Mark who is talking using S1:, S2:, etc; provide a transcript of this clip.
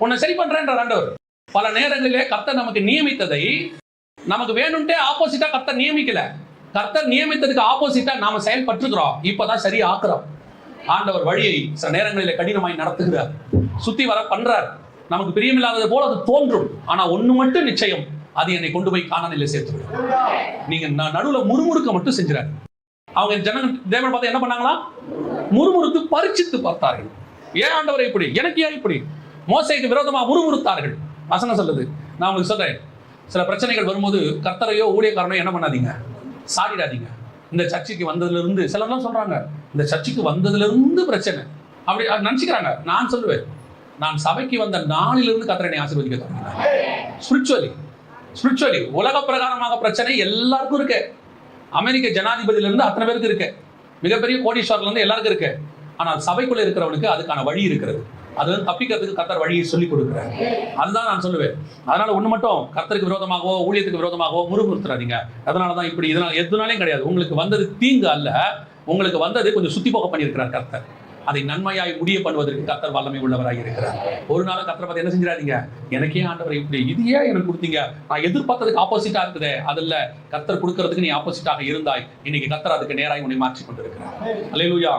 S1: உன்னை சரி பண்றேன்ற ஆண்டவர். பல நேரங்களிலே கர்த்தர் நமக்கு நியமித்ததை நமக்கு வேணும்ட்டே ஆப்போசிட்டா கர்த்தர் நியமிக்கல. கர்த்தர் நியமித்ததுக்கு ஆப்போசிட்டா நாம செயல்பட்டுக்கிறோம். இப்பதான் சரி ஆக்குறோம். ஆண்டவர் வழியை சில நேரங்களிலே கடினமாய் நடத்துகிறார், சுத்தி வர பண்றார். நமக்கு பிரியமில்லாதது போல அது தோன்றும். ஆனா ஒண்ணு மட்டும் நிச்சயம், அது என்னை கொண்டு போய் கானானிலே சேர்த்துவிடும். நீங்க நடுவுல முறுமுறுக்க மட்டும் செஞ்சுறாரு. அவங்க ஜனங்கள் தேவனை பார்த்து என்ன பண்ணாங்களா? முறுமுறுத்து பரிச்சித்து பார்த்தார்கள். ஏன் ஆண்டவரை இப்படி, எனக்கு ஏன் இப்படி? மோசேக்கு விரோதமாக முறுமுறுத்தார்கள். வசனம் சொல்லுது. நான் உங்களுக்கு சொல்றேன், சில பிரச்சனைகள் வரும்போது கர்த்தரையோ ஊழியக்காரனையோ என்ன பண்ணாதீங்க, சாடிடாதீங்க. இந்த சர்ச்சைக்கு வந்ததுல இருந்து சிலர்லாம் சொல்றாங்க, இந்த சர்ச்சைக்கு வந்ததுல இருந்து பிரச்சனை அப்படி நினைச்சுக்கிறாங்க. நான் சொல்லுவேன், நான் சபைக்கு வந்த நாளிலிருந்து கர்த்தரை ஆசீர்வதிக்க தொடங்கினார். ஸ்பிரிச்சுவலி உலக பிரகாரமாக பிரச்சனை எல்லாருக்கும் இருக்கு. அமெரிக்க ஜனாதிபதியில இருந்து அத்தனை பேருக்கு இருக்கு, மிகப்பெரிய கோடீஸ்வரர்ல இருந்து எல்லாருக்கும் இருக்கு. ஆனால் சபைக்குள்ள இருக்கிறவனுக்கு அதுக்கான வழி இருக்கிறது. அது வந்து தப்பிக்கிறதுக்கு கர்த்தர் வழியை சொல்லிக் கொடுக்குறாரு. அதுதான் நான் சொல்லுவேன். அதனால ஒண்ணு மட்டும், கர்த்தருக்கு விரோதமாகவோ ஊழியத்துக்கு விரோதமாகவோ முறுமுறுத்துறாதீங்க. அதனாலதான் இப்படி, இதனால எதுனாலையும் கிடையாது. உங்களுக்கு வந்தது தீங்கு அல்ல, உங்களுக்கு வந்தது கொஞ்சம் சுத்தி போக பண்ணியிருக்கிறார் கர்த்தர். அதை நன்மையாய் முடிய பண்ணுவதற்கு கர்த்தர் வல்லமை உள்ளவராக இருக்கிறார். ஒரு நாள் கர்த்தரை பார்த்து என்ன செஞ்சிடாதீங்க, எனக்கே ஆண்டவர் இப்படி, இது ஏன் எனக்கு கொடுத்தீங்க, நான் எதிர்பார்த்ததுக்கு ஆப்போசிட்டா இருக்குதே. அதில் கர்த்தர் கொடுக்கறதுக்கு நீ ஆப்போசிட்டாக இருந்தாய், இன்னைக்கு கர்த்தர் அதுக்கு நேராக உன்னை மாற்றி கொண்டிருக்கிறார். அல்லேலூயா.